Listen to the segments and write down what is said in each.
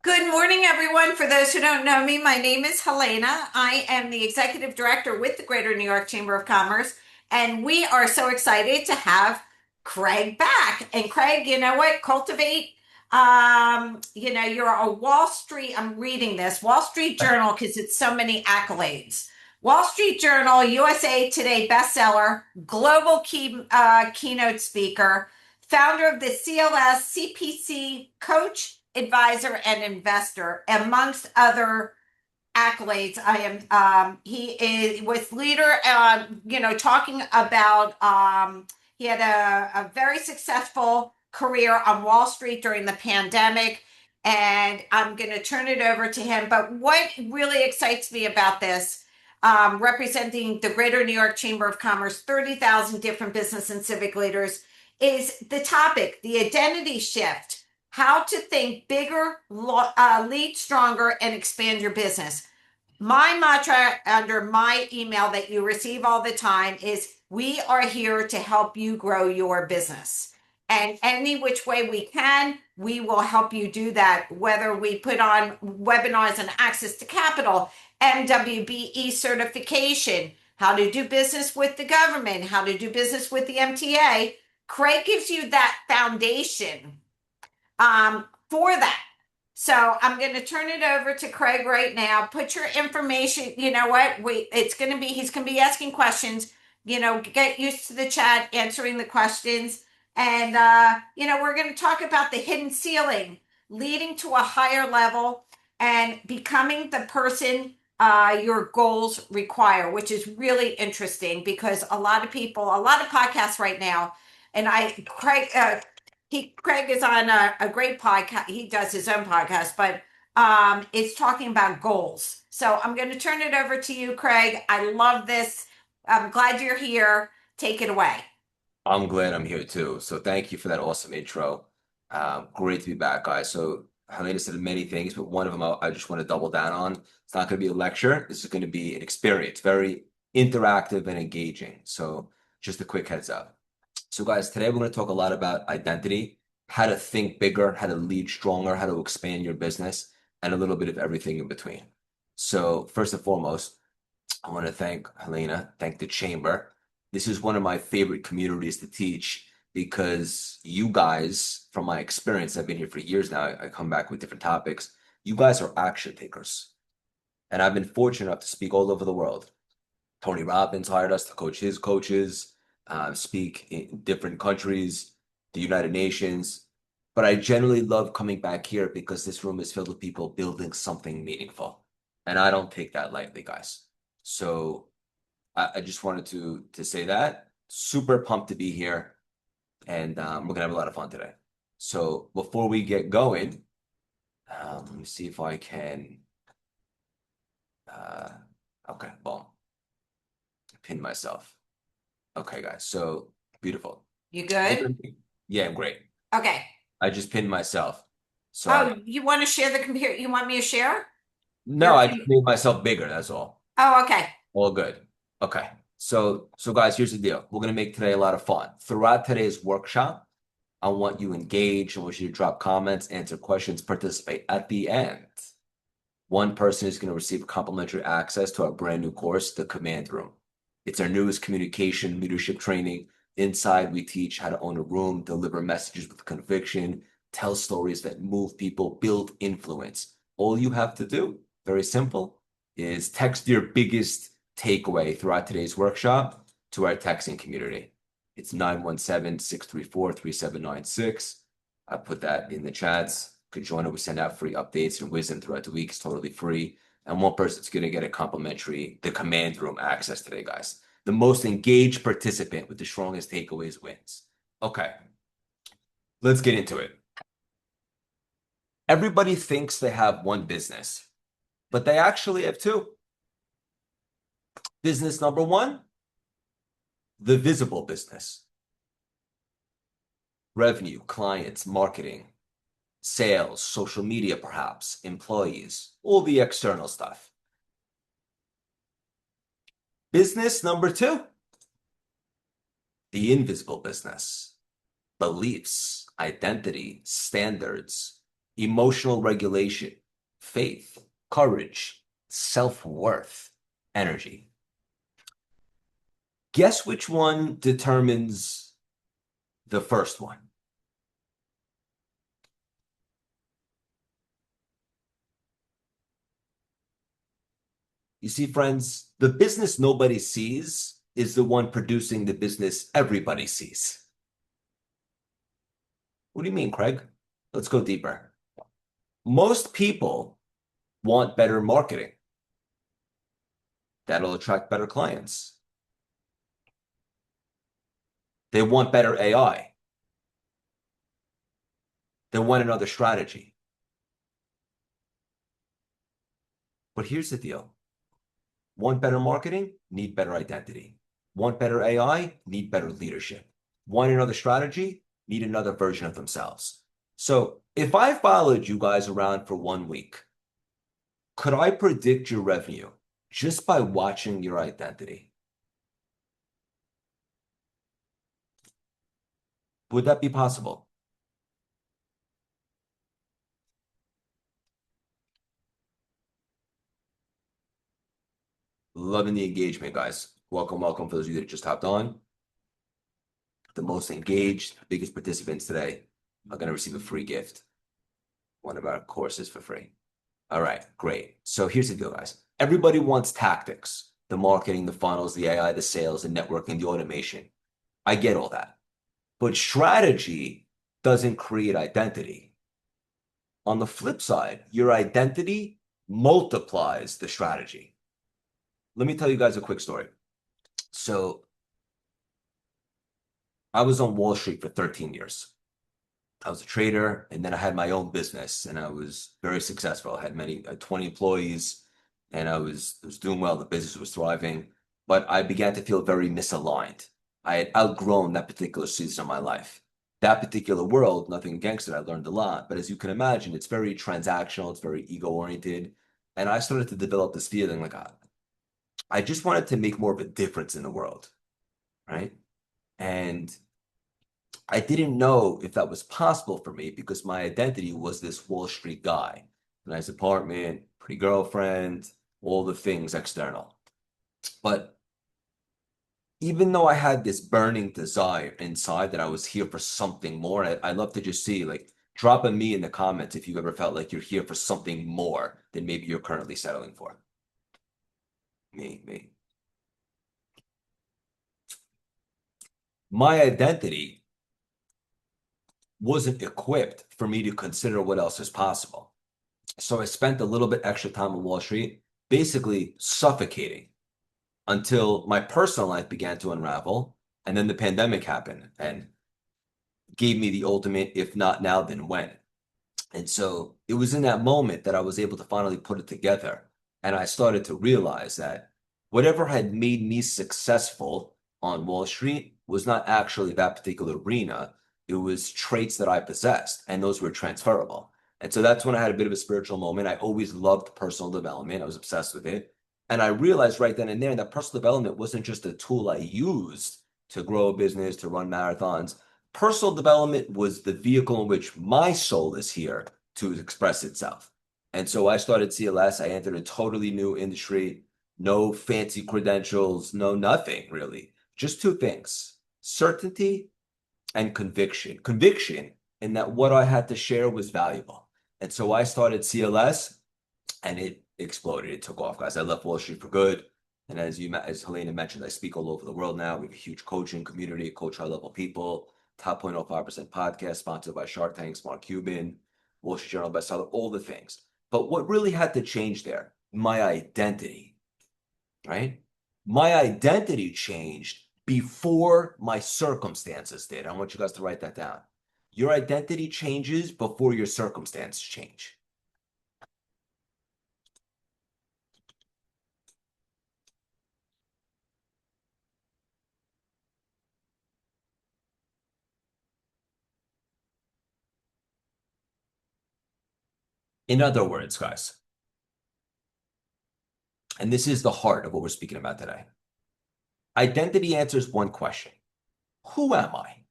Good morning, everyone. For those who don't know me, my name is Helena. I am the executive director with the Greater New York Chamber of Commerce, and we are so excited to have Craig back. And Craig, you know what? Cultivate. You're a Wall Street. I'm reading this Wall Street Journal because it's so many accolades. Wall Street Journal, USA Today bestseller, global keynote speaker, founder of the CLS CPC coach, advisor, and investor, amongst other accolades. He is was leader, talking about, he had a very successful career on Wall Street during the pandemic. And I'm going to turn it over to him. But what really excites me about this, representing the Greater New York Chamber of Commerce, 30,000 different business and civic leaders, is the topic, the identity shift, how to think bigger, lead stronger, and expand your business. My mantra under my email that you receive all the time is we are here to help you grow your business. And any which way we can, we will help you do that. Whether we put on webinars on access to capital, MWBE certification, how to do business with the government, how to do business with the MTA, Craig gives you that foundation for that. So I'm going to turn it over to Craig right now. Put your information. You know what? He's going to be asking questions. Get used to the chat, answering the questions. And, we're going to talk about the hidden ceiling, leading to a higher level and becoming the person your goals require, which is really interesting because a lot of podcasts right now, and Craig is on a great podcast. He does his own podcast, but it's talking about goals. So I'm going to turn it over to you, Craig. I love this. I'm glad you're here. Take it away. I'm glad I'm here too. So thank you for that awesome intro. Great to be back, guys. So Helena said many things, but one of them I just want to double down on. It's not going to be a lecture. This is going to be an experience, very interactive and engaging. So just a quick heads up. So guys, today we're going to talk a lot about identity, how to think bigger, how to lead stronger, how to expand your business, and a little bit of everything in between. So first and foremost, I want to thank Helena, thank the Chamber. This is one of my favorite communities to teach because you guys, from my experience, I've been here for years now. I come back with different topics. You guys are action takers. And I've been fortunate enough to speak all over the world. Tony Robbins hired us to coach his coaches, speak in different countries, the United Nations. But I generally love coming back here because this room is filled with people building something meaningful. And I don't take that lightly, guys. So I just wanted to say that. Super pumped to be here, and we're gonna have a lot of fun today. So before we get going, let me see if I can. Uh, okay, boom, pin myself. Okay, guys, so beautiful. You We're good? gonna Yeah, I'm great. Okay. I just pinned myself. So Oh, you want to share the computer? You want me to share no, your? I just made myself bigger. That's all. Oh, okay. All good. Okay. So guys, here's the deal. We're gonna make today a lot of fun. Throughout today's workshop, I want you engaged. I want you to drop comments, answer questions, participate. At the end, one person is going to receive complimentary access to our brand new course, The Command Room. It's our newest communication leadership training. Inside, we teach how to own a room, deliver messages with conviction, tell stories that move people, build influence. All you have to do, very simple, is text your biggest takeaway throughout today's workshop to our texting community. It's 917-634-3796. I put that in the chats. Could join it. We send out free updates and wisdom throughout the week. It's totally free. And one person's going to get a complimentary, the command room access today, guys. The most engaged participant with the strongest takeaways wins. Okay, let's get into it. Everybody thinks they have one business, but they actually have two. Business number one, the visible business. Revenue, clients, marketing, sales, social media, perhaps, employees, all the external stuff. Business number two, the invisible business, beliefs, identity, standards, emotional regulation, faith, courage, self-worth, energy. Guess which one determines the first one? You see, friends, the business nobody sees is the one producing the business everybody sees. What do you mean, Craig? Let's go deeper. Most people want better marketing. That'll attract better clients. They want better AI. They want another strategy. But here's the deal. Want better marketing? Need better identity. Want better AI? Need better leadership. Want another strategy? Need another version of themselves. So if I followed you guys around for 1 week, could I predict your revenue just by watching your identity? Would that be possible? Loving the engagement, guys. Welcome, welcome for those of you that just hopped on. The most engaged, biggest participants today are going to receive a free gift. One of our courses for free. All right, great. So here's the deal, guys. Everybody wants tactics, the marketing, the funnels, the AI, the sales, the networking, the automation. I get all that. But strategy doesn't create identity. On the flip side, your identity multiplies the strategy. Let me tell you guys a quick story. So I was on Wall Street for 13 years. I was a trader, and then I had my own business, and I was very successful. I had 20 employees, and I was doing well. The business was thriving, but I began to feel very misaligned. I had outgrown that particular season of my life. That particular world, nothing against it, I learned a lot, but as you can imagine, it's very transactional, it's very ego-oriented, and I started to develop this feeling like I just wanted to make more of a difference in the world, right? And I didn't know if that was possible for me because my identity was this Wall Street guy. Nice apartment, pretty girlfriend, all the things external. But even though I had this burning desire inside that I was here for something more, I'd love to just see, like, drop a me in the comments if you ever felt like you're here for something more than maybe you're currently settling for. Me. My identity wasn't equipped for me to consider what else is possible. So I spent a little bit extra time on Wall Street, basically suffocating until my personal life began to unravel. And then the pandemic happened and gave me the ultimate, if not now, then when. And so it was in that moment that I was able to finally put it together. And I started to realize that whatever had made me successful on Wall Street was not actually that particular arena. It was traits that I possessed, and those were transferable. And so that's when I had a bit of a spiritual moment. I always loved personal development. I was obsessed with it. And I realized right then and there that personal development wasn't just a tool I used to grow a business, to run marathons. Personal development was the vehicle in which my soul is here to express itself. And so I started CLS. I entered a totally new industry, no fancy credentials, no nothing really. Just two things, certainty and conviction. Conviction in that what I had to share was valuable. And so I started CLS and it exploded. It took off, guys. I left Wall Street for good. And as Helena mentioned, I speak all over the world now. We have a huge coaching community, coach high-level people, top 0.05% podcast, sponsored by Shark Tank, Mark Cuban, Wall Street Journal bestseller, all the things. But what really had to change there? My identity, right? My identity changed before my circumstances did. I want you guys to write that down. Your identity changes before your circumstances change. In other words, guys, and this is the heart of what we're speaking about today. Identity answers one question. Who am I?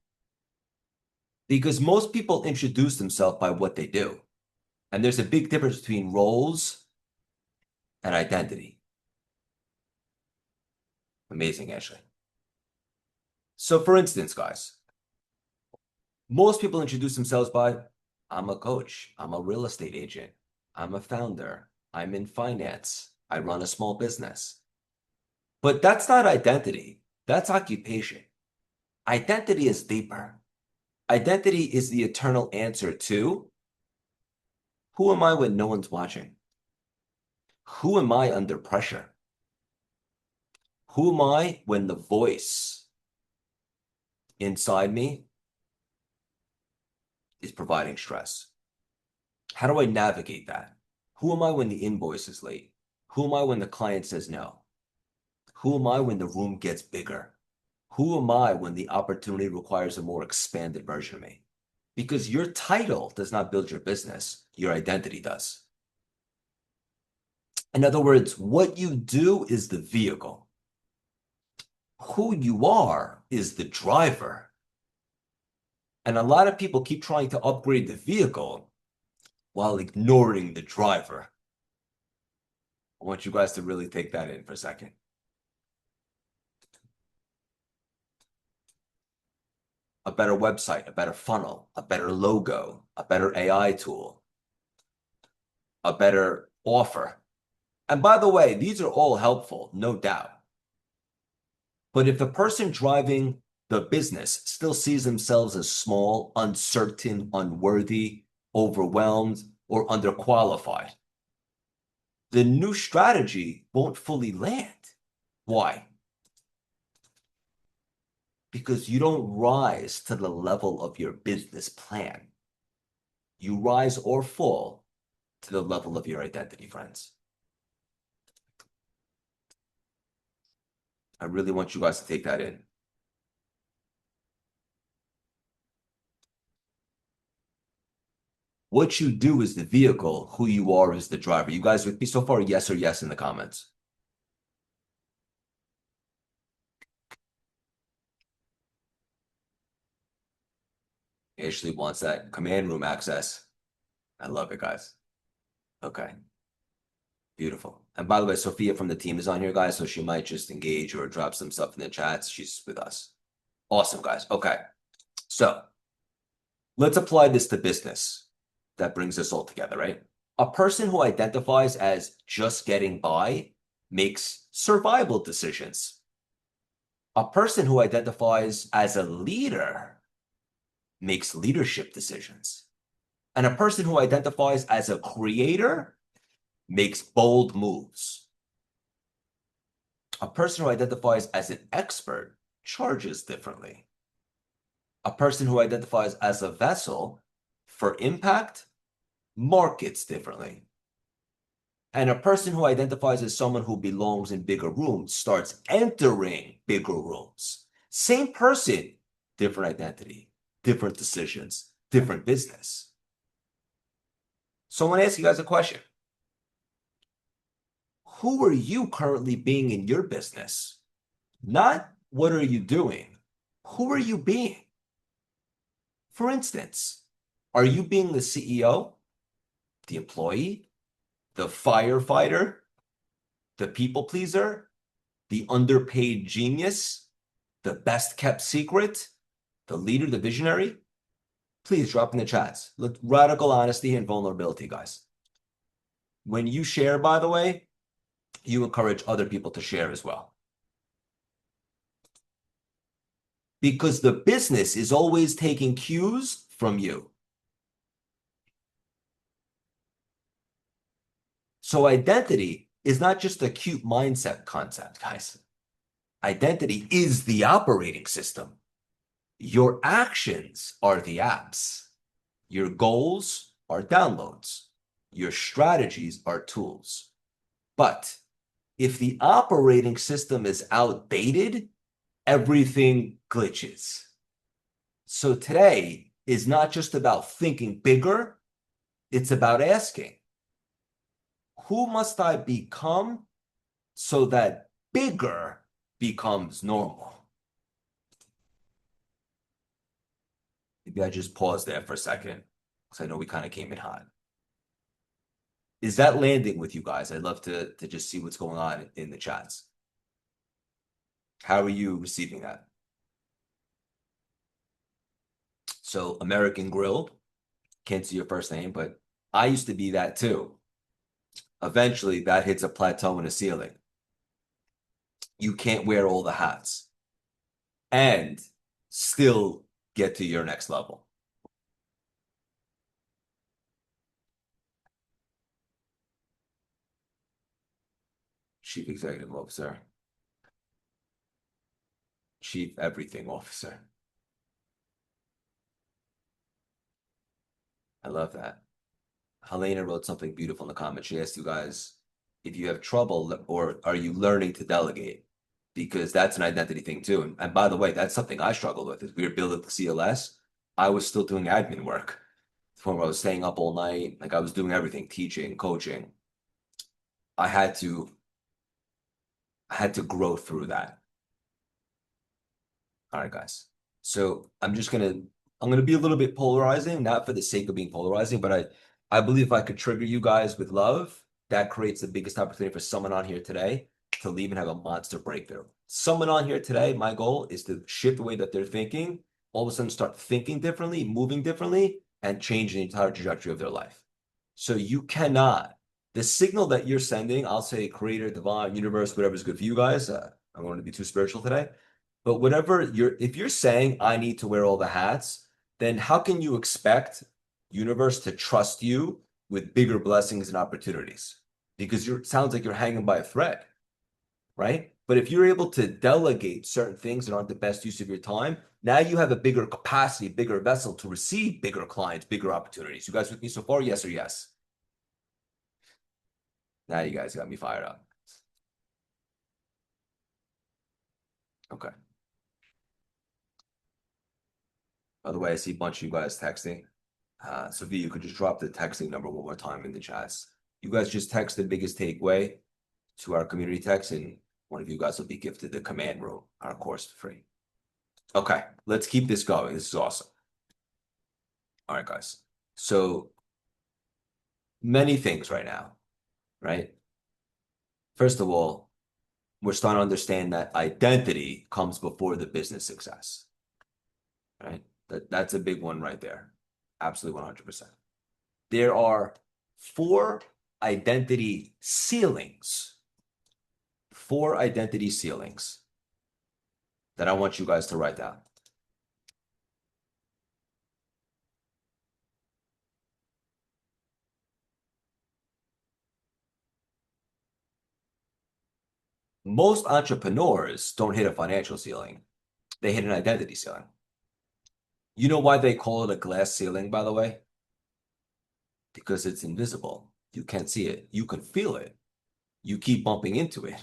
Because most people introduce themselves by what they do. And there's a big difference between roles and identity. Amazing, Ashley. So for instance, guys, most people introduce themselves by, I'm a coach, I'm a real estate agent, I'm a founder, I'm in finance, I run a small business. But that's not identity, that's occupation. Identity is deeper. Identity is the eternal answer to, who am I when no one's watching? Who am I under pressure? Who am I when the voice inside me is providing stress? How do I navigate that? Who am I when the invoice is late? Who am I when the client says no? Who am I when the room gets bigger? Who am I when the opportunity requires a more expanded version of me? Because your title does not build your business, your identity does. In other words, what you do is the vehicle. Who you are is the driver. And a lot of people keep trying to upgrade the vehicle while ignoring the driver. I want you guys to really take that in for a second. A better website, a better funnel, a better logo, a better AI tool, a better offer. And by the way, these are all helpful, no doubt. But if the person driving the business still sees themselves as small, uncertain, unworthy, overwhelmed, or underqualified, the new strategy won't fully land. Why? Because you don't rise to the level of your business plan. You rise or fall to the level of your identity, friends. I really want you guys to take that in. What you do is the vehicle, who you are is the driver. You guys with me so far? Yes or yes in the comments. Ashley wants that command room access. I love it, guys. Okay. Beautiful. And by the way, Sophia from the team is on here, guys, so she might just engage or drop some stuff in the chats. She's with us. Awesome, guys. Okay. So let's apply this to business. That brings us all together, right? A person who identifies as just getting by makes survival decisions. A person who identifies as a leader makes leadership decisions. And a person who identifies as a creator makes bold moves. A person who identifies as an expert charges differently. A person who identifies as a vessel for impact markets differently. And a person who identifies as someone who belongs in bigger rooms starts entering bigger rooms. Same person, different identity, different decisions, different business. So I want to ask you guys a question. Who are you currently being in your business? Not what are you doing? Who are you being? For instance, are you being the CEO, the employee, the firefighter, the people pleaser, the underpaid genius, the best kept secret, the leader, the visionary? Please drop in the chats. Look, radical honesty and vulnerability, guys. When you share, by the way, you encourage other people to share as well. Because the business is always taking cues from you. So identity is not just a cute mindset concept, guys. Identity is the operating system. Your actions are the apps. Your goals are downloads. Your strategies are tools. But if the operating system is outdated, everything glitches. So today is not just about thinking bigger, it's about asking, who must I become so that bigger becomes normal? Maybe I just pause there for a second because I know we kind of came in hot. Is that landing with you guys? I'd love to just see what's going on in the chats. How are you receiving that? So American Grill, can't see your first name, but I used to be that too. Eventually, that hits a plateau and a ceiling. You can't wear all the hats and still get to your next level. Chief Executive Officer, Chief Everything Officer. I love that. Helena wrote something beautiful in the comments. She asked you guys if you have trouble or are you learning to delegate? Because that's an identity thing too. And by the way, that's something I struggled with. As we were building the CLS, I was still doing admin work. From where I was staying up all night, like I was doing everything, teaching, coaching. I had to grow through that. All right, guys. So I'm gonna be a little bit polarizing, not for the sake of being polarizing, but I believe if I could trigger you guys with love, that creates the biggest opportunity for someone on here today to leave and have a monster breakthrough. Someone on here today, my goal is to shift the way that they're thinking, all of a sudden start thinking differently, moving differently, and change the entire trajectory of their life. So you cannot, the signal that you're sending, I'll say creator, divine, universe, whatever is good for you guys. I don't want to be too spiritual today. But if you're saying I need to wear all the hats, then how can you expect universe to trust you with bigger blessings and opportunities? Because it sounds like you're hanging by a thread, right? But if you're able to delegate certain things that aren't the best use of your time, now you have a bigger capacity, bigger vessel to receive bigger clients, bigger opportunities. You guys with me so far? Yes or yes? Now you guys got me fired up. Okay. By the way, I see a bunch of you guys texting. Sophia, you could just drop the texting number one more time in the chats. You guys just text the biggest takeaway to our community text, and one of you guys will be gifted the command room, our course for free. Okay, let's keep this going. This is awesome. All right, guys. So many things right now, right? First of all, we're starting to understand that identity comes before the business success, right? That's a big one right there. Absolutely 100%. There are 4 identity ceilings. 4 identity ceilings that I want you guys to write down. Most entrepreneurs don't hit a financial ceiling. They hit an identity ceiling. You know why they call it a glass ceiling, by the way? Because it's invisible. You can't see it. You can feel it. You keep bumping into it.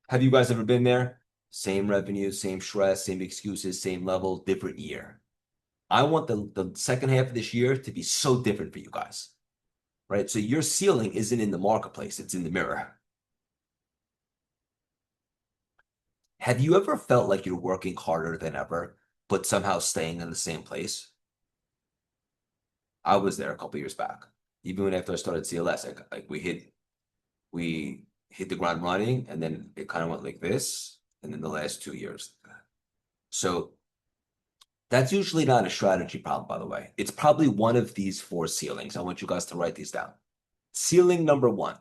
Have you guys ever been there? Same revenue, same stress, same excuses, same level, different year. I want the second half of this year to be so different for you guys, right? So your ceiling isn't in the marketplace, it's in the mirror. Have you ever felt like you're working harder than ever, but somehow staying in the same place? I was there a couple years back. Even when after I started CLS, like we hit the ground running, and then it kind of went like this, and then the last 2 years. So that's usually not a strategy problem, by the way. It's probably one of these 4 ceilings. I want you guys to write these down. Ceiling number 1,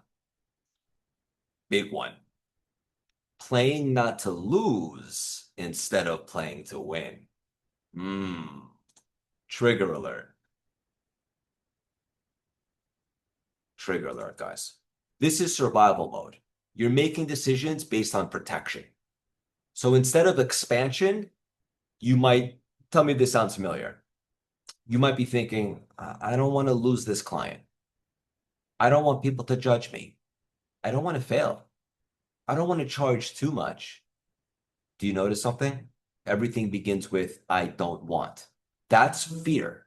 big one. Playing not to lose instead of playing to win. Trigger alert. Trigger alert, guys. This is survival mode. You're making decisions based on protection. So instead of expansion, you might tell me if this sounds familiar. You might be thinking, I don't want to lose this client. I don't want people to judge me. I don't want to fail. I don't want to charge too much. Do you notice something? Everything begins with I don't want. That's fear.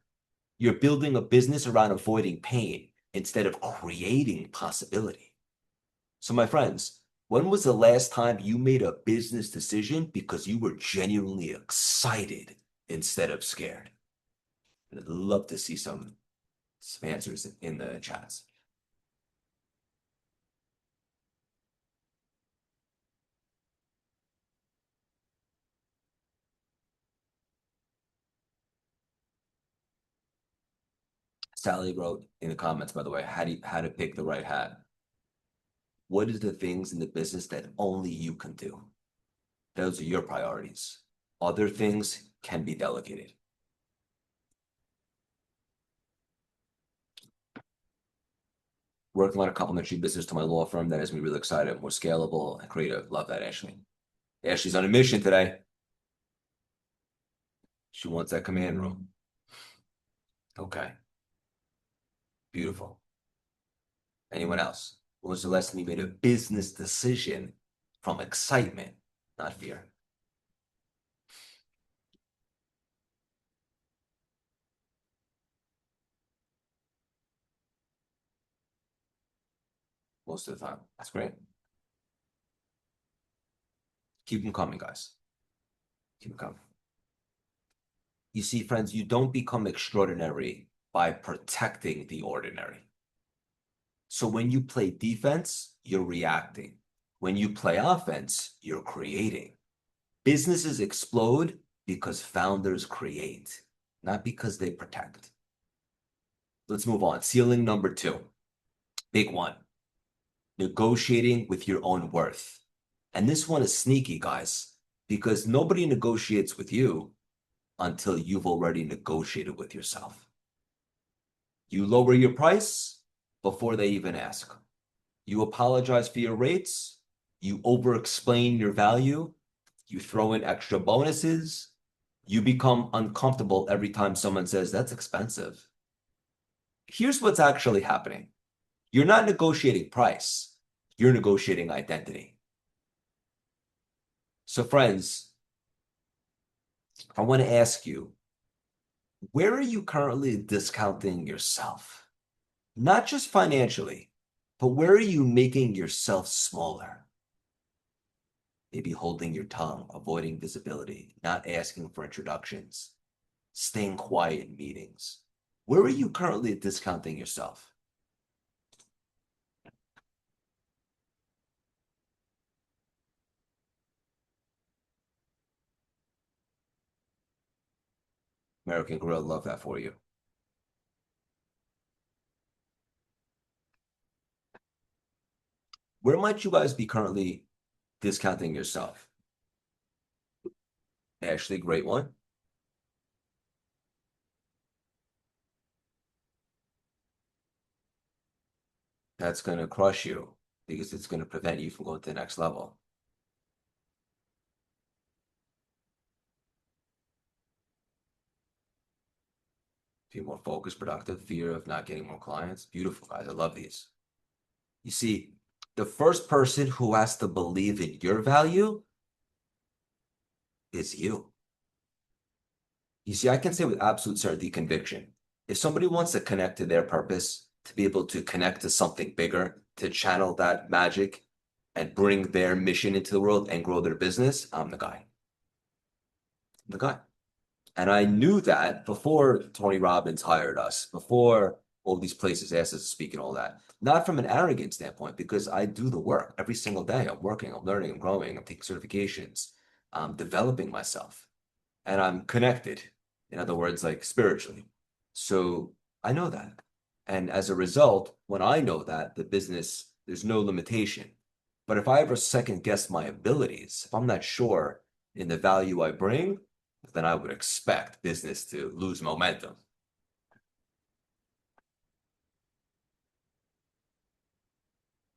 You're building a business around avoiding pain instead of creating possibility. So, my friends, when was the last time you made a business decision because you were genuinely excited instead of scared? I'd love to see some answers in the chats. Sally wrote in the comments, by the way, how to pick the right hat. What is the things in the business that only you can do? Those are your priorities. Other things can be delegated. Working on a complementary business to my law firm that has me really excited, more scalable and creative. Love that, Ashley. Ashley's on a mission today. She wants that command room. Okay. Beautiful. Anyone else? When was the last time you made a business decision from excitement, not fear? Most of the time. That's great. Keep them coming, guys. Keep them coming. You see, friends, you don't become extraordinary by protecting the ordinary. So when you play defense, you're reacting. When you play offense, you're creating. Businesses explode because founders create, not because they protect. Let's move on. Ceiling number 2. Big one. Negotiating with your own worth. And this one is sneaky, guys, because nobody negotiates with you until you've already negotiated with yourself. You lower your price before they even ask. You apologize for your rates. You over-explain your value. You throw in extra bonuses. You become uncomfortable every time someone says, that's expensive. Here's what's actually happening. You're not negotiating price. You're negotiating identity. So friends, I want to ask you, where are you currently discounting yourself? Not just financially, but where are you making yourself smaller? Maybe holding your tongue, avoiding visibility, not asking for introductions, staying quiet in meetings. Where are you currently discounting yourself? American Gorilla, love that for you. Where might you guys be currently discounting yourself? Ashley, great one. That's going to crush you because it's going to prevent you from going to the next level. Be more focused, productive, fear of not getting more clients. Beautiful, guys. I love these. You see, the first person who has to believe in your value is you. You see, I can say with absolute certainty, conviction, if somebody wants to connect to their purpose, to be able to connect to something bigger, to channel that magic and bring their mission into the world and grow their business, I'm the guy. I'm the guy. And I knew that before Tony Robbins hired us, before all these places asked us to speak and all that. Not from an arrogant standpoint, because I do the work every single day. I'm working, I'm learning, I'm growing, I'm taking certifications, I'm developing myself, and I'm connected. In other words, like spiritually. So I know that. And as a result, when I know that, the business, there's no limitation. But if I ever second guess my abilities, if I'm not sure in the value I bring, then I would expect business to lose momentum.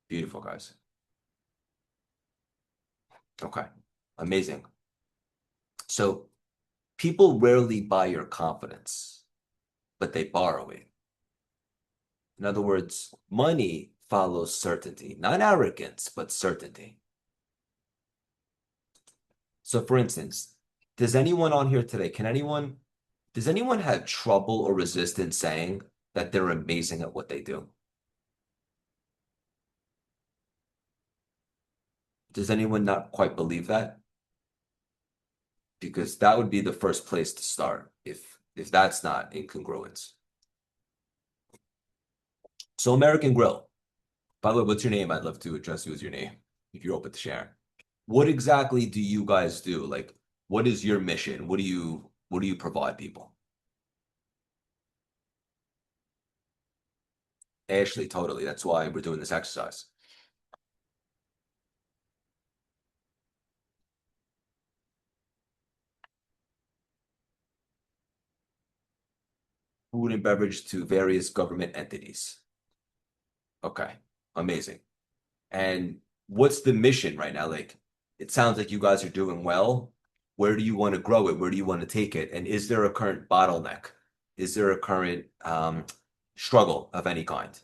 Beautiful, guys. Okay, amazing. So people rarely buy your confidence, but they borrow it. In other words, money follows certainty, not arrogance, but certainty. So for instance, does anyone on here today, does anyone have trouble or resistance saying that they're amazing at what they do? Does anyone not quite believe that? Because that would be the first place to start if that's not incongruence. So American Grill, by the way, what's your name? I'd love to address you as your name if you're open to share. What exactly do you guys do? Like, what is your mission? What do you provide people? Ashley, totally. That's why we're doing this exercise. Food and beverage to various government entities. Okay, amazing. And what's the mission right now? Like, it sounds like you guys are doing well. Where do you want to grow it? Where do you want to take it? And is there a current bottleneck? Is there a current struggle of any kind?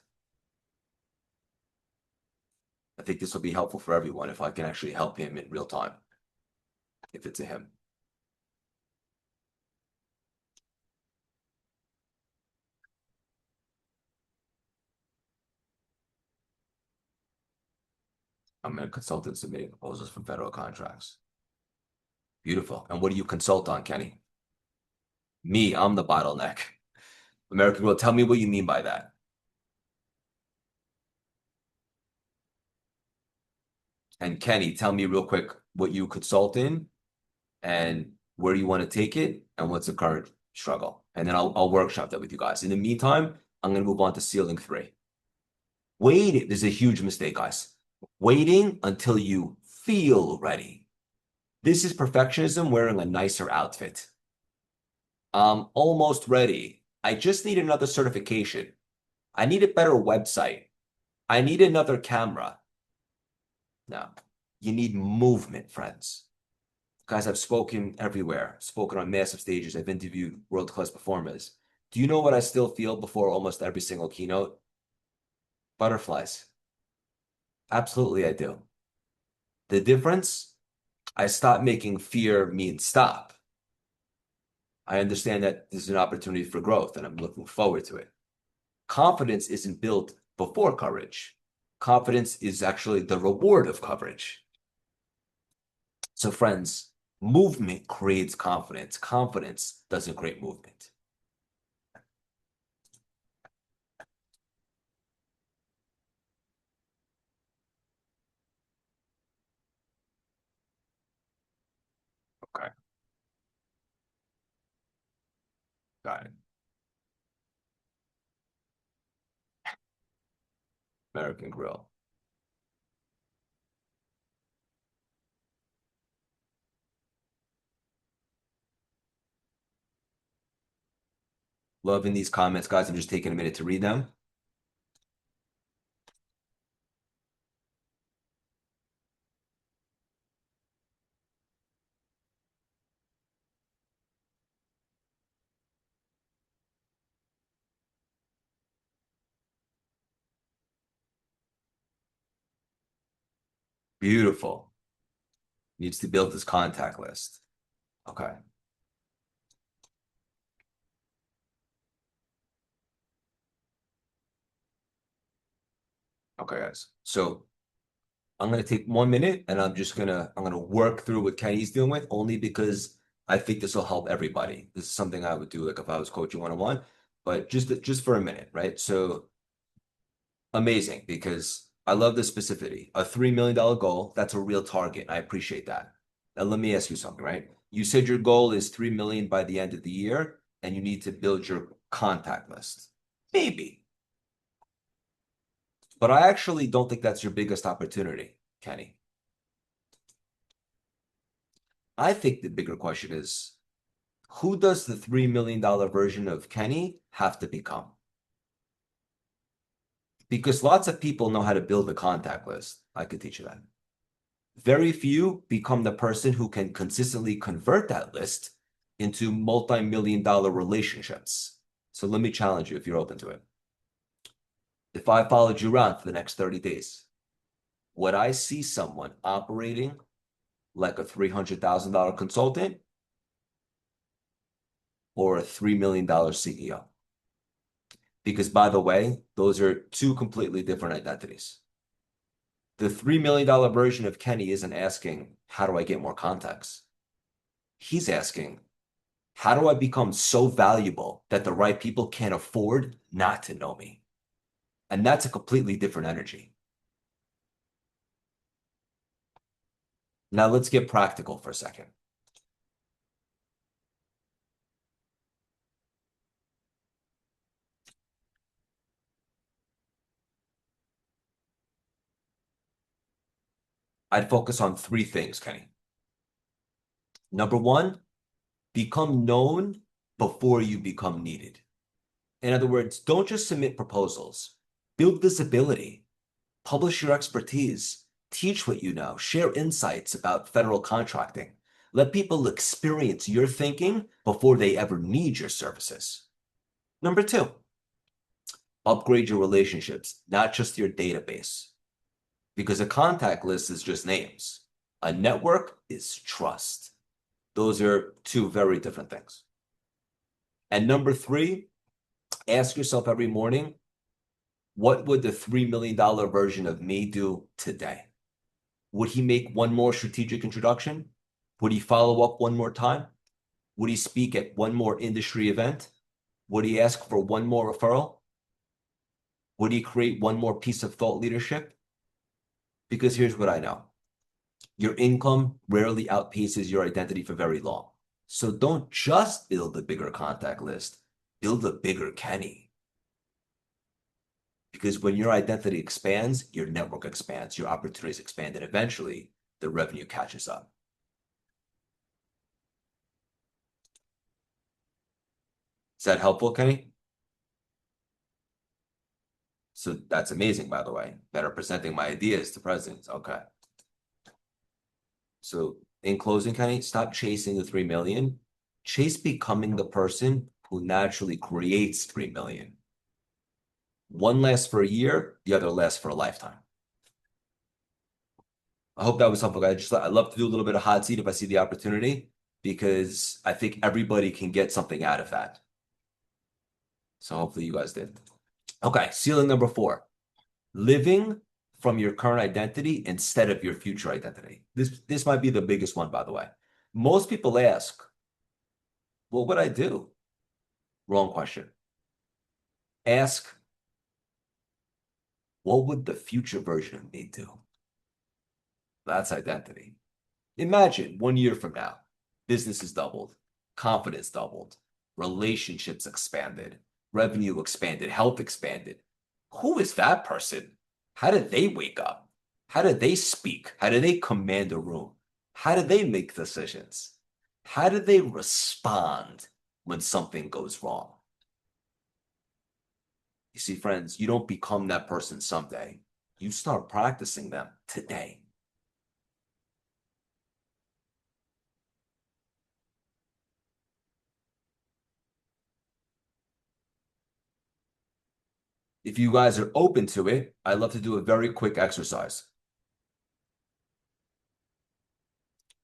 I think this will be helpful for everyone if I can actually help him in real time, if it's a him. I'm a consultant submitting proposals for federal contracts. Beautiful. And what do you consult on, Kenny? Me, I'm the bottleneck. American Girl, tell me what you mean by that. And Kenny, tell me real quick what you consult in and where you want to take it and what's the current struggle. And then I'll workshop that with you guys. In the meantime, I'm going to move on to ceiling 3. Wait, there's a huge mistake, guys. Waiting until you feel ready. This is perfectionism wearing a nicer outfit. I'm almost ready. I just need another certification. I need a better website. I need another camera. No, you need movement, friends. Guys, I've spoken everywhere, spoken on massive stages. I've interviewed world-class performers. Do you know what I still feel before almost every single keynote? Butterflies. Absolutely, I do. The difference? I stopped making fear mean stop. I understand that this is an opportunity for growth, and I'm looking forward to it. Confidence isn't built before courage. Confidence is actually the reward of courage. So, friends, movement creates confidence. Confidence doesn't create movement. Okay, got it. American Grill. Loving these comments, guys. I'm just taking a minute to read them. Beautiful. Needs to build this contact list. Okay. Okay, guys. So I'm gonna take 1 minute and I'm gonna work through what Kenny's dealing with only because I think this will help everybody. This is something I would do like if I was coaching one-on-one, but just for a minute, right? So amazing because I love the specificity. A $3 million goal, that's a real target. I appreciate that. Now let me ask you something, right? You said your goal is 3 million by the end of the year and you need to build your contact list. Maybe. But I actually don't think that's your biggest opportunity, Kenny. I think the bigger question is, who does the $3 million version of Kenny have to become? Because lots of people know how to build a contact list. I could teach you that. Very few become the person who can consistently convert that list into multi-million dollar relationships. So let me challenge you if you're open to it. If I followed you around for the next 30 days, would I see someone operating like a $300,000 consultant or a $3 million CEO? Because by the way, those are two completely different identities. The $3 million version of Kenny isn't asking, how do I get more contacts? He's asking, how do I become so valuable that the right people can't afford not to know me? And that's a completely different energy. Now let's get practical for a second. I'd focus on three things, Kenny. Number one, become known before you become needed. In other words, don't just submit proposals, build visibility, publish your expertise, teach what you know, share insights about federal contracting. Let people experience your thinking before they ever need your services. Number two, upgrade your relationships, not just your database. Because a contact list is just names. A network is trust. Those are two very different things. And number three, ask yourself every morning, what would the $3 million version of me do today? Would he make one more strategic introduction? Would he follow up one more time? Would he speak at one more industry event? Would he ask for one more referral? Would he create one more piece of thought leadership? Because here's what I know. Your income rarely outpaces your identity for very long. So don't just build a bigger contact list, build a bigger Kenny. Because when your identity expands, your network expands, your opportunities expand, and eventually the revenue catches up. Is that helpful, Kenny? So that's amazing, by the way. Better presenting my ideas to presidents. Okay. So in closing, Kenny, stop chasing the 3 million. Chase becoming the person who naturally creates 3 million. One lasts for a year, the other lasts for a lifetime. I hope that was helpful, guys. I love to do a little bit of hot seat if I see the opportunity, because I think everybody can get something out of that. So hopefully you guys did. Okay, ceiling number 4. Living from your current identity instead of your future identity. This might be the biggest one, by the way. Most people ask, what would I do? Wrong question. Ask, what would the future version of me do? That's identity. Imagine 1 year from now, business is doubled, confidence doubled, relationships expanded, revenue expanded, health expanded. Who is that person? How did they wake up? How did they speak? How did they command a room? How did they make decisions? How did they respond when something goes wrong? You see, friends, you don't become that person someday. You start practicing them today. If you guys are open to it, I'd love to do a very quick exercise.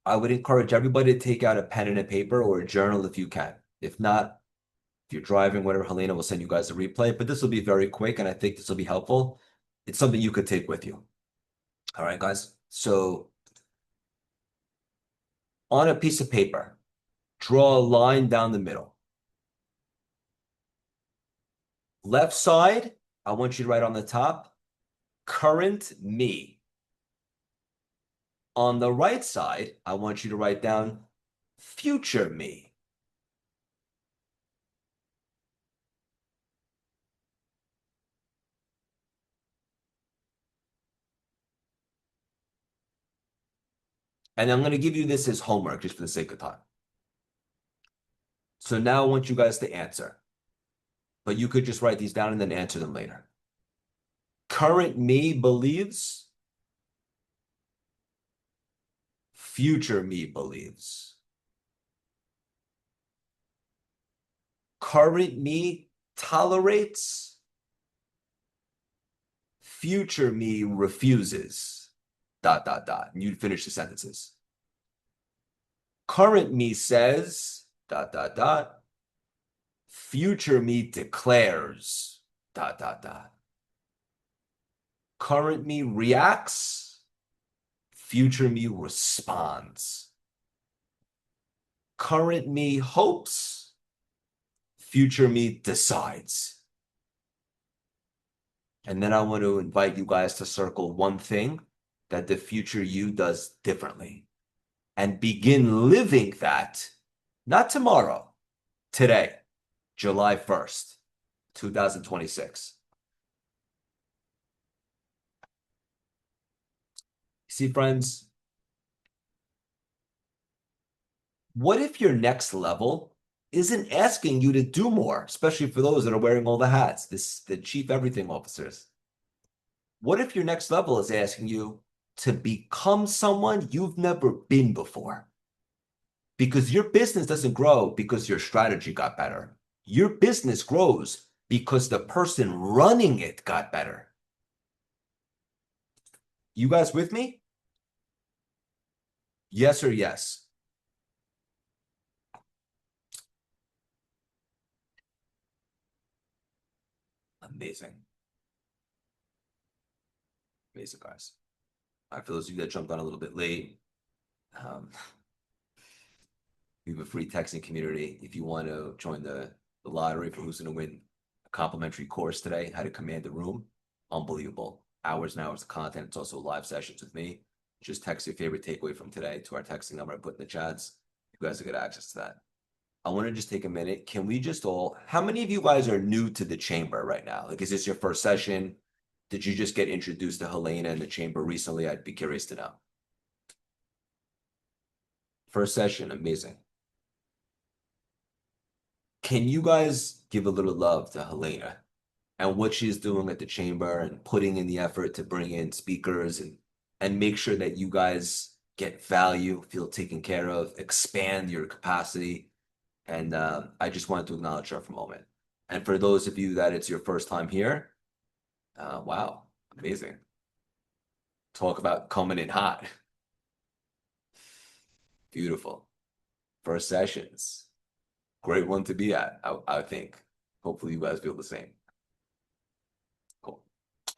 I would encourage everybody to take out a pen and a paper or a journal if you can. If not, if you're driving, whatever, Helena will send you guys a replay, but this will be very quick and I think this will be helpful. It's something you could take with you. All right, guys. So on a piece of paper, draw a line down the middle. Left side, I want you to write on the top, current me. On the right side, I want you to write down future me. And I'm going to give you this as homework just for the sake of time. So now I want you guys to answer. But you could just write these down and then answer them later. Current me believes. Future me believes. Current me tolerates. Future me refuses. ... And you finish the sentences. Current me says ... Future me declares ... Current me reacts. Future me responds. Current me hopes. Future me decides. And then I want to invite you guys to circle one thing that the future you does differently and begin living that, not tomorrow, today, July 1st, 2026. See, friends, what if your next level isn't asking you to do more, especially for those that are wearing all the hats, the chief everything officers? What if your next level is asking you to become someone you've never been before? Because your business doesn't grow because your strategy got better. Your business grows because the person running it got better. You guys with me? Yes or yes? Amazing. Amazing, guys. All right, for those of you that jumped on a little bit late, um, we have a free texting community. If you want to join the lottery for who's going to win a complimentary course today, how to command the room, unbelievable. Hours and hours of content. It's also live sessions with me. Just text your favorite takeaway from today to our texting number I put in the chats. You guys will get access to that. I want to just take a minute. Can we just all, how many of you guys are new to the chamber right now? Like, is this your first session? Did you just get introduced to Helena in the chamber recently? I'd be curious to know. First session, amazing. Can you guys give a little love to Helena and what she's doing at the chamber and putting in the effort to bring in speakers and make sure that you guys get value, feel taken care of, expand your capacity? And I just wanted to acknowledge her for a moment. And for those of you that it's your first time here, wow, amazing. Talk about coming in hot. Beautiful. First sessions. Great one to be at, I think. Hopefully you guys feel the same. Cool.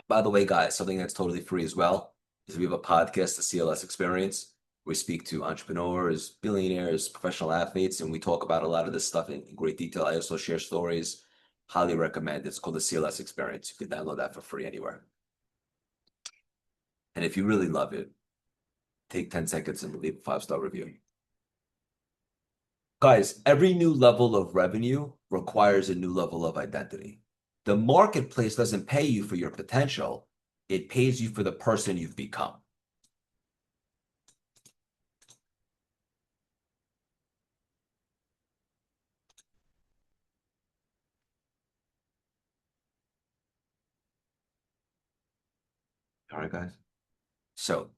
By the way, guys, something that's totally free as well is we have a podcast, the CLS Experience. We speak to entrepreneurs, billionaires, professional athletes, and we talk about a lot of this stuff in great detail. I also share stories. Highly recommend. It's called the CLS Experience. You can download that for free anywhere. And if you really love it, take 10 seconds and leave a 5-star review. Guys, every new level of revenue requires a new level of identity. The marketplace doesn't pay you for your potential. It pays you for the person you've become. All right, guys. So,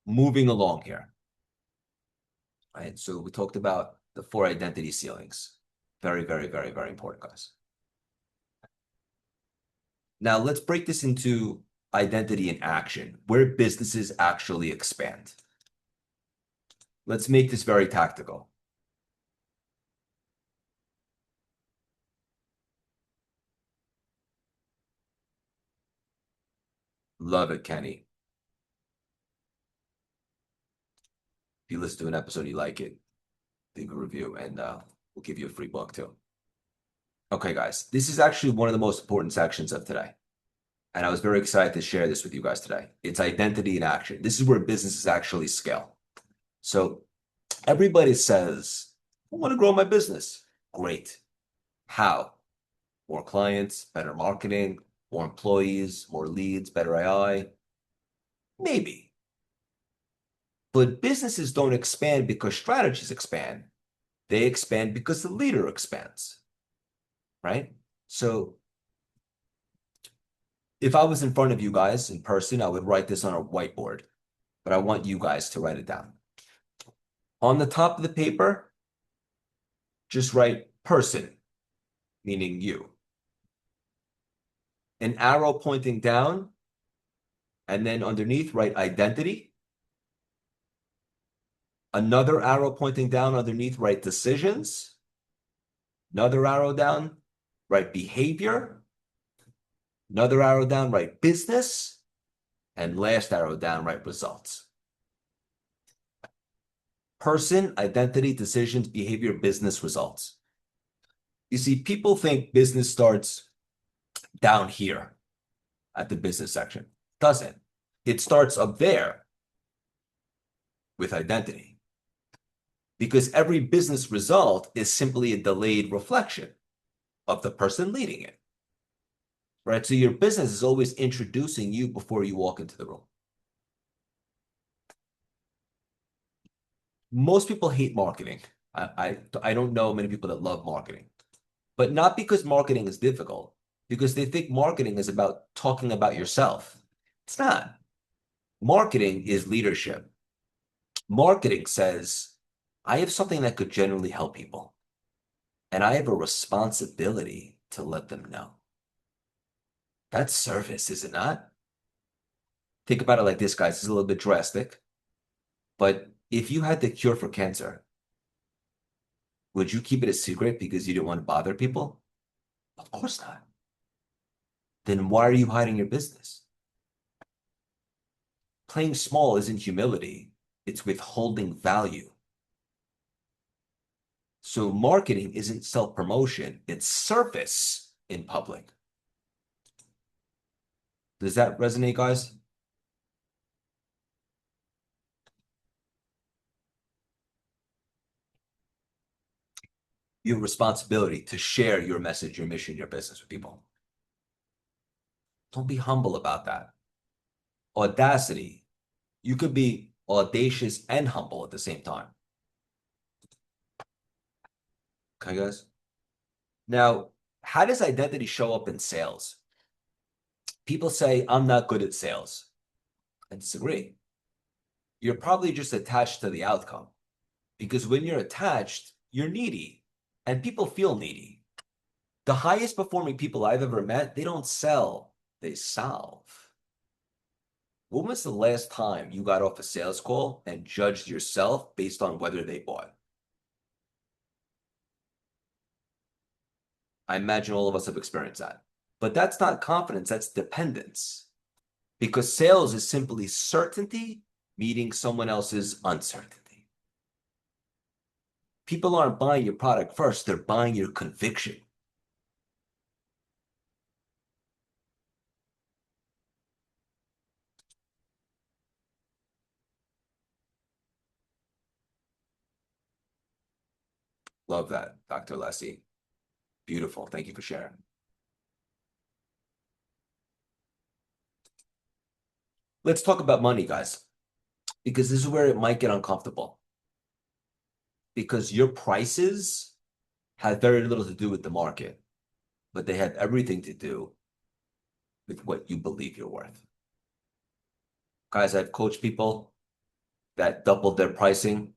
moving along here. Right. So we talked about the 4 identity ceilings. Very, very, very, very important, guys. Now let's break this into identity in action, where businesses actually expand. Let's make this very tactical. Love it, Kenny. If you listen to an episode, you like it, leave a review, and we'll give you a free book too. Okay, guys, this is actually one of the most important sections of today. And I was very excited to share this with you guys today. It's identity in action. This is where businesses actually scale. So everybody says, I want to grow my business. Great. How? More clients, better marketing, more employees, more leads, better AI? Maybe. But businesses don't expand because strategies expand. They expand because the leader expands, right? So if I was in front of you guys in person, I would write this on a whiteboard, but I want you guys to write it down. On the top of the paper, just write person, meaning you. An arrow pointing down, and then underneath write identity. Another arrow pointing down underneath write decisions. Another arrow down, write behavior. Another arrow down, write business. And last arrow down, write results. Person, identity, decisions, behavior, business, results. You see, people think business starts down here at the business section. It doesn't. It starts up there with identity. Because every business result is simply a delayed reflection of the person leading it. right? So your business is always introducing you before you walk into the room. Most people hate marketing. I don't know many people that love marketing, but not because marketing is difficult, because they think marketing is about talking about yourself. It's not. Marketing is leadership. Marketing says, I have something that could generally help people, and I have a responsibility to let them know. That's service, is it not? Think about it like this, guys. It's a little bit drastic, but if you had the cure for cancer, would you keep it a secret because you didn't want to bother people? Of course not. Then why are you hiding your business? Playing small isn't humility, it's withholding value. So marketing isn't self-promotion, it's service in public. Does that resonate, guys? You have a responsibility to share your message, your mission, your business with people. Don't be humble about that. Audacity. You could be audacious and humble at the same time. Okay, guys? Now, how does identity show up in sales? People say, I'm not good at sales. I disagree. You're probably just attached to the outcome because when you're attached, you're needy and people feel needy. The highest performing people I've ever met, they don't sell, they solve. When was the last time you got off a sales call and judged yourself based on whether they bought? I imagine all of us have experienced that. But that's not confidence, that's dependence. Because sales is simply certainty meeting someone else's uncertainty. People aren't buying your product first, they're buying your conviction. Love that, Dr. Lessie. Beautiful. Thank you for sharing. Let's talk about money, guys, because this is where it might get uncomfortable. Because your prices have very little to do with the market, but they have everything to do with what you believe you're worth. Guys, I've coached people that doubled their pricing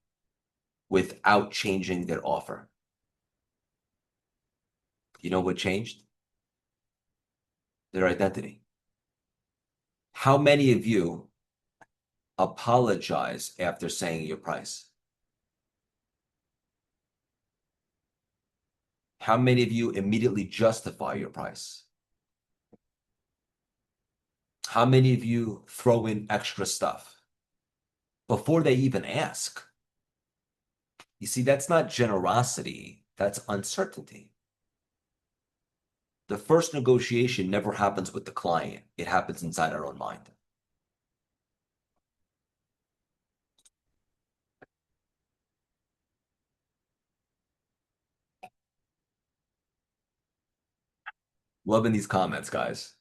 without changing their offer. You know what changed? Their identity. How many of you apologize after saying your price? How many of you immediately justify your price? How many of you throw in extra stuff before they even ask? You see, that's not generosity, that's uncertainty. The first negotiation never happens with the client, it happens inside our own mind. Loving these comments, guys.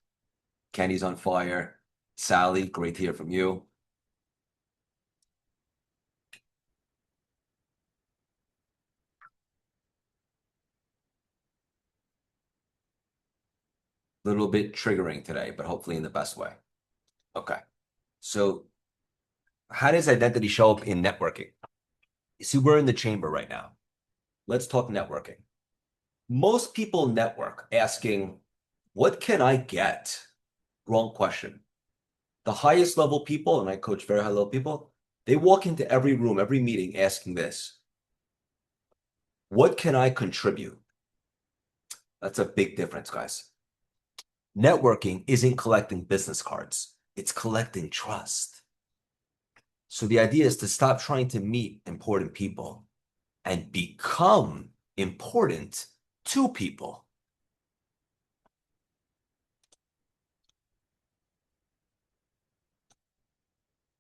Kenny's on fire. Sally, great to hear from you. Little bit triggering today, but hopefully in the best way. Okay. So how does identity show up in networking? You see, we're in the chamber right now. Let's talk networking. Most people network asking, what can I get? Wrong question. The highest level people, and I coach very high level people, they walk into every room, every meeting asking this, what can I contribute? That's a big difference, guys. Networking isn't collecting business cards. It's collecting trust. So the idea is to stop trying to meet important people and become important to people.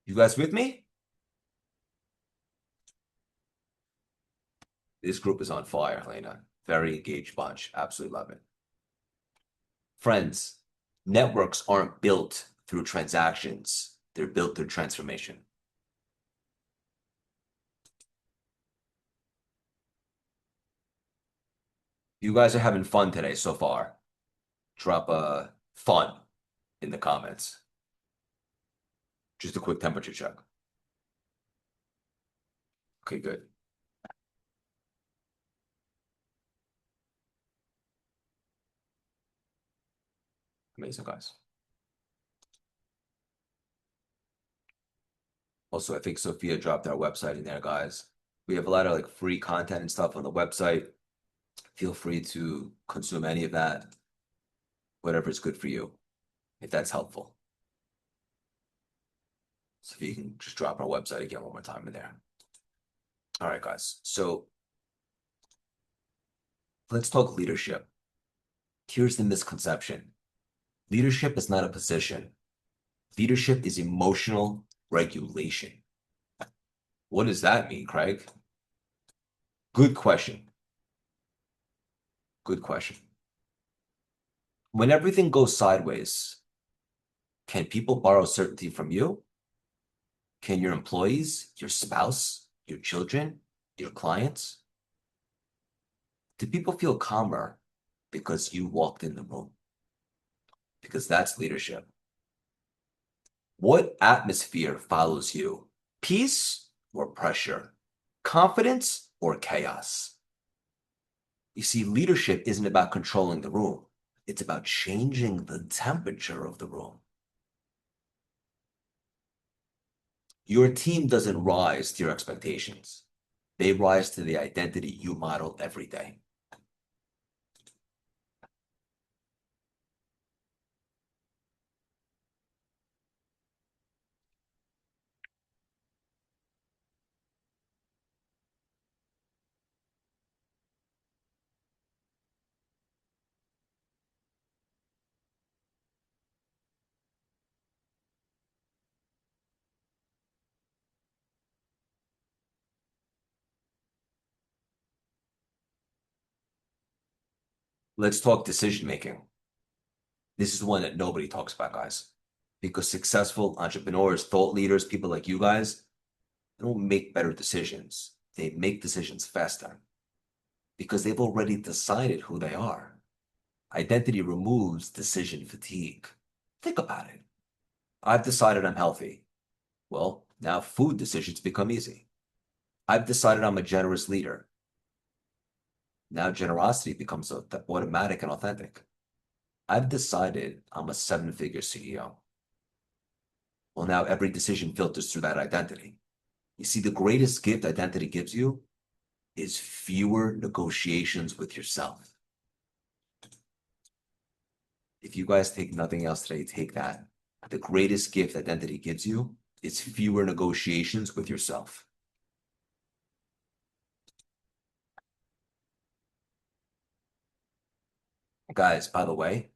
You guys with me? This group is on fire, Helena. Very engaged bunch. Absolutely love it. Friends, Networks aren't built through transactions, they're built through transformation. You guys are having fun today so far. Drop a fun in the comments. Just a quick temperature check. Okay, good. Amazing, guys. Also, I think Sophia dropped our website in there, guys. We have a lot of like free content and stuff on the website. Feel free to consume any of that, whatever is good for you, if that's helpful. So if you can just drop our website again one more time in there. All right, guys. So let's talk leadership. Here's the misconception. Leadership is not a position. Leadership is emotional regulation. What does that mean, Craig? Good question. Good question. When everything goes sideways, can people borrow certainty from you? Can your employees, your spouse, your children, your clients? Do people feel calmer because you walked in the room? Because that's leadership. What atmosphere follows you? Peace or pressure? Confidence or chaos? You see, leadership isn't about controlling the room. It's about changing the temperature of the room. Your team doesn't rise to your expectations. They rise to the identity you model every day. Let's talk decision making. This is one that nobody talks about, guys, because successful entrepreneurs, thought leaders, people like you guys, they don't make better decisions. They make decisions faster because they've already decided who they are. Identity removes decision fatigue. Think about it. I've decided I'm healthy. Well, now food decisions become easy. I've decided I'm a generous leader. Now generosity becomes automatic and authentic. I've decided I'm a seven-figure CEO. Well, now every decision filters through that identity. You see, the greatest gift identity gives you is fewer negotiations with yourself. If you guys take nothing else today, take that. The greatest gift identity gives you is fewer negotiations with yourself. Guys, by the way,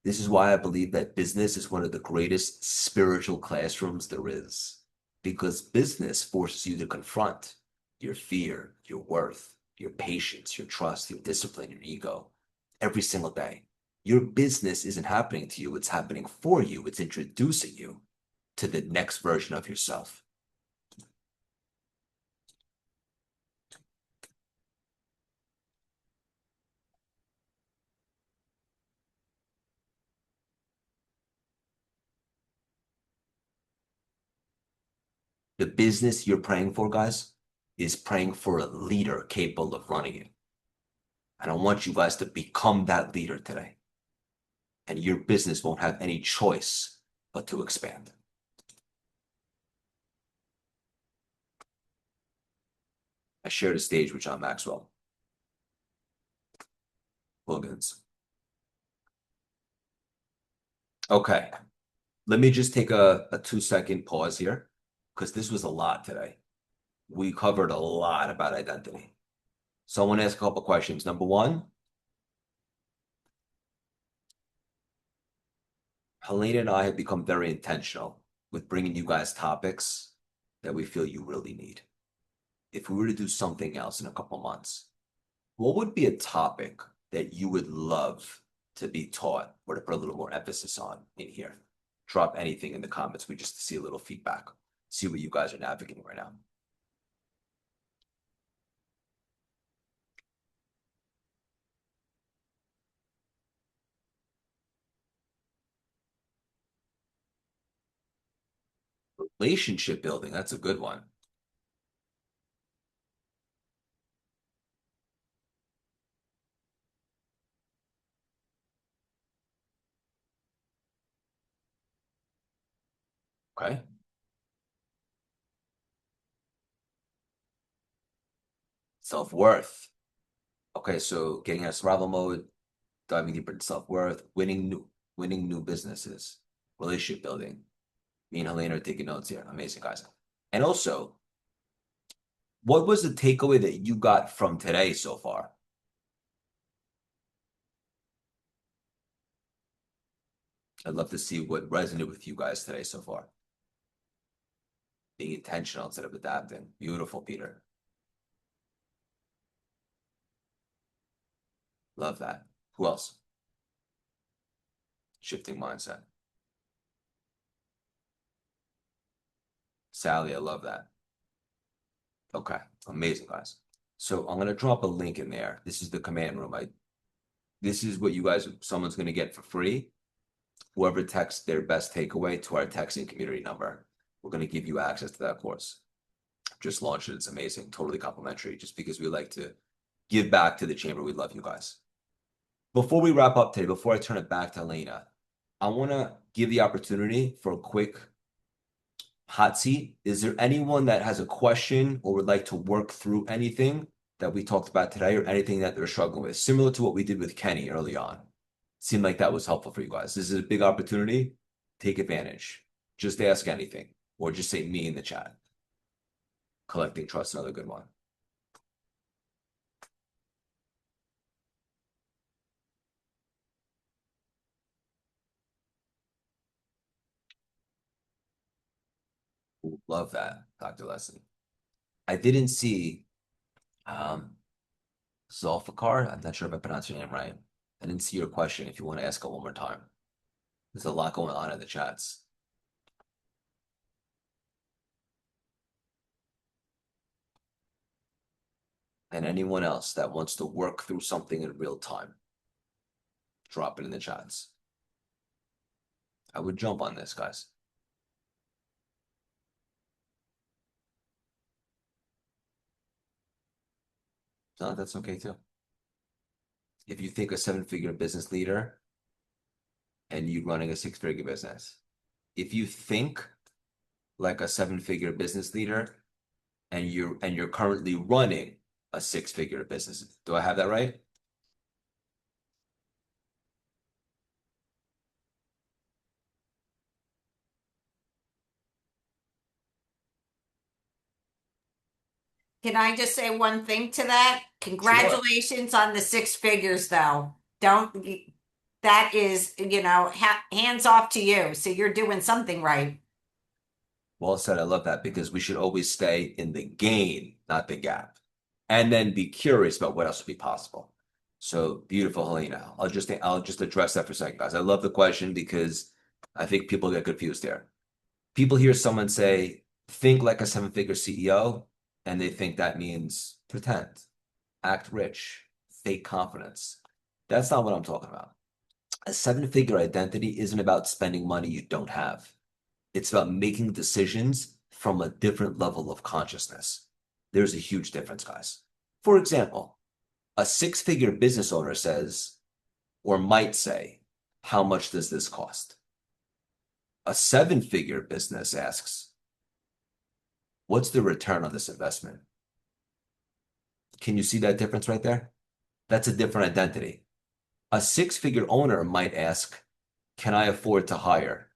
this is why I believe that business is one of the greatest spiritual classrooms there is. Because business forces you to confront your fear, your worth, your patience, your trust, your discipline, your ego every single day. Your business isn't happening to you, it's happening for you. It's introducing you to the next version of yourself. The business you're praying for, guys, is praying for a leader capable of running it. And I want you guys to become that leader today. And your business won't have any choice but to expand. I share the stage with John Maxwell. Wilkins. Okay, let me just take a 2-second pause here because this was a lot today. We covered a lot about identity. So I want to ask a couple questions. Number one, Helena and I have become very intentional with bringing you guys topics that we feel you really need. If we were to do something else in a couple months, what would be a topic that you would love to be taught or to put a little more emphasis on in here? Drop anything in the comments. We just see a little feedback, see what you guys are navigating right now. Relationship building, that's a good one. Okay. Self-worth. Okay, so getting out of survival mode, diving deeper into self-worth, winning new businesses, relationship building. Me and Helena are taking notes here. Amazing, guys. And also, what was the takeaway that you got from today so far? I'd love to see what resonated with you guys today so far. Being intentional instead of adapting. Beautiful, Peter. Love that. Who else? Shifting mindset. Sally, I love that. Okay, amazing, guys. So I'm gonna drop a link in there. This is the command room. This is what you guys, someone's gonna get for free. Whoever texts their best takeaway to our texting community number, we're gonna give you access to that course. Just launched it. It's amazing, totally complimentary. Just because we like to give back to the chamber. We love you guys. Before we wrap up today, before I turn it back to Elena, I want to give the opportunity for a quick hot seat. Is there anyone that has a question or would like to work through anything that we talked about today or anything that they're struggling with, similar to what we did with Kenny early on? Seemed like that was helpful for you guys. This is a big opportunity. Take advantage. Just ask anything or just say me in the chat. Collecting trust, another good one. Ooh, love that, Dr. Leslie. I didn't see Zulfikar. I'm not sure if I pronounced your name right. I didn't see your question. If you want to ask it one more time, there's a lot going on in the chats. And anyone else that wants to work through something in real time, drop it in the chats. I would jump on this, guys. No, that's okay too. If you think a seven-figure business leader and you running a six-figure business, if you think like a seven-figure business leader and you're currently running a six-figure business, do I have that right? Can I just say one thing to that? Sure. Congratulations on the six figures, though. Don't, that is, hands off to you. So you're doing something right. Well said. I love that because we should always stay in the gain, not the gap, and then be curious about what else would be possible. So beautiful, Helena. I'll just address that for a second, guys. I love the question because I think people get confused there. People hear someone say, think like a seven-figure CEO, and they think that means pretend, act rich, fake confidence. That's not what I'm talking about. A seven-figure identity isn't about spending money you don't have. It's about making decisions from a different level of consciousness. There's a huge difference, guys. For example, a six-figure business owner says, or might say, how much does this cost? A seven-figure business asks, what's the return on this investment? Can you see that difference right there? That's a different identity. A six-figure owner might ask, can I afford to hire?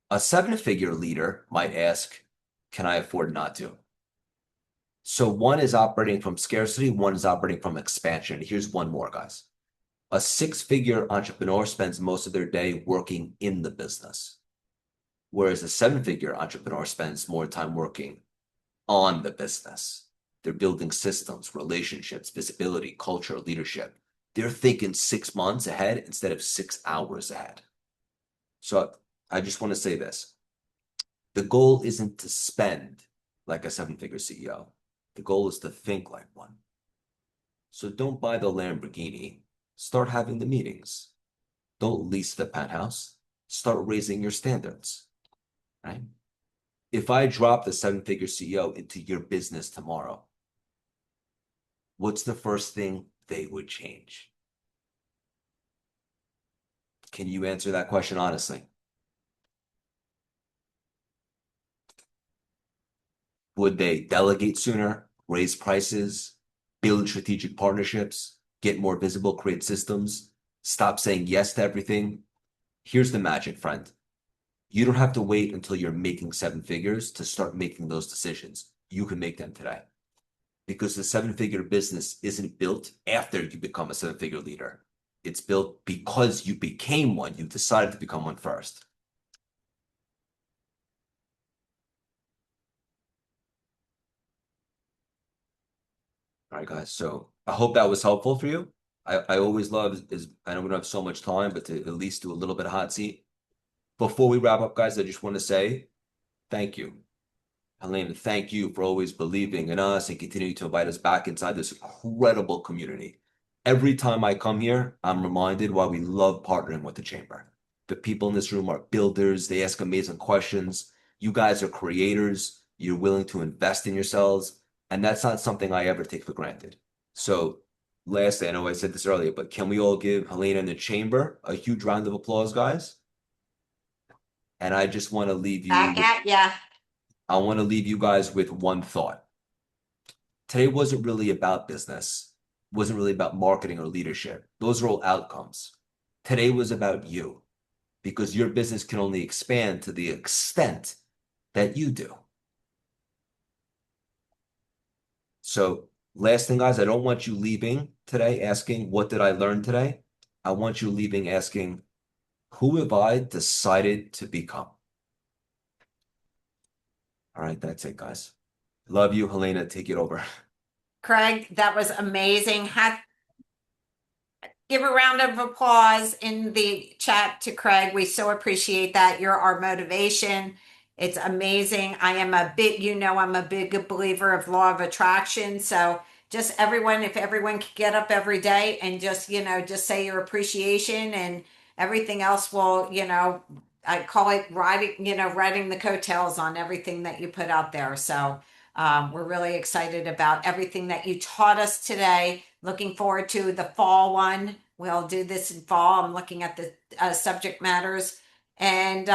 A seven-figure leader might ask, can I afford not to? So one is operating from scarcity, one is operating from expansion. Here's one more, guys. A six-figure entrepreneur spends most of their day working in the business, whereas a seven-figure entrepreneur spends more time working on the business. They're building systems, relationships, visibility, culture, leadership. They're thinking 6 months ahead instead of 6 hours ahead. So I just want to say this. The goal isn't to spend like a seven-figure CEO. The goal is to think like one. So don't buy the Lamborghini. Start having the meetings. Don't lease the penthouse. Start raising your standards, right? If I drop the seven-figure CEO into your business tomorrow, what's the first thing they would change? Can you answer that question honestly? Would they delegate sooner, raise prices, build strategic partnerships, get more visible, create systems, stop saying yes to everything? Here's the magic, friend. You don't have to wait until you're making seven figures to start making those decisions. You can make them today because the seven-figure business isn't built after you become a seven-figure leader. It's built because you became one. You decided to become one first. All right, guys. So I hope that was helpful for you. I always love is I know we don't have so much time, but to at least do a little bit of hot seat. Before we wrap up, guys, I just want to say thank you. Helena, thank you for always believing in us and continuing to invite us back inside this incredible community. Every time I come here, I'm reminded why we love partnering with the Chamber. The people in this room are builders, they ask amazing questions. You guys are creators, you're willing to invest in yourselves, and that's not something I ever take for granted. So, lastly, I know I said this earlier, but can we all give Helena and the Chamber a huge round of applause, guys? And I just want to leave Back you at ya. I want to leave you guys with one thought. Today wasn't really about business, wasn't really about marketing or leadership. Those are all outcomes. Today was about you because your business can only expand to the extent that you do. So, last thing, guys, I don't want you leaving today asking, what did I learn today? I want you leaving asking, who have I decided to become? All right, that's it, guys. Love you, Helena. Take it over. Craig, that was amazing. Give a round of applause in the chat to Craig. We so appreciate that. You're our motivation. It's amazing. I'm a big believer of law of attraction. So just everyone, if everyone could get up every day and just say your appreciation and everything else will, I call it riding the coattails on everything that you put out there. So we're really excited about everything that you taught us today. Looking forward to the fall one. We'll do this in fall. I'm looking at the subject matters. And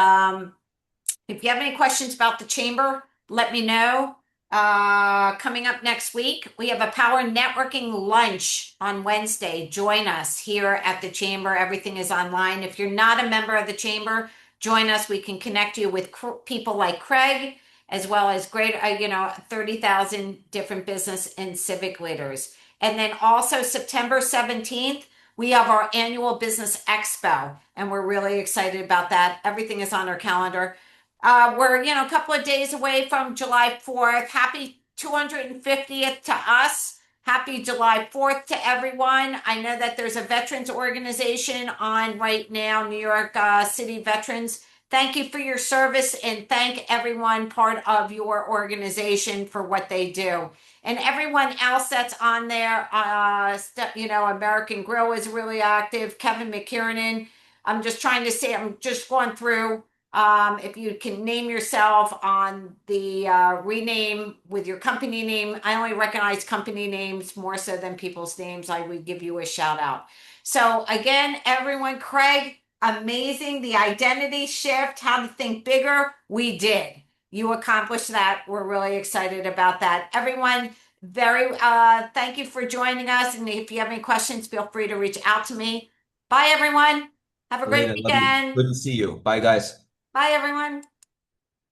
if you have any questions about the chamber, let me know. Coming up next week, we have a power networking lunch on Wednesday. Join us here at the chamber. Everything is online. If you're not a member of the chamber, join us. We can connect you with people like Craig, as well as 30,000 different business and civic leaders. And then also September 17th, we have our annual business expo, and we're really excited about that. Everything is on our calendar. We're, a couple of days away from July 4th. Happy 250th to us. Happy July 4th to everyone. I know that there's a veterans organization on right now, New York City Veterans. Thank you for your service and thank everyone part of your organization for what they do. And everyone else that's on there, American Grill is really active. Kevin McKiernan. I'm just trying to say, I'm just going through. If you can name yourself on the rename with your company name, I only recognize company names more so than people's names. I would give you a shout out. So again, everyone, Craig, amazing. The identity shift, how to think bigger. We did. You accomplished that. We're really excited about that. Everyone, thank you for joining us. And if you have any questions, feel free to reach out to me. Bye, everyone. Have a great Helena, love you. weekend. Good to see you. Bye, guys. Bye, everyone.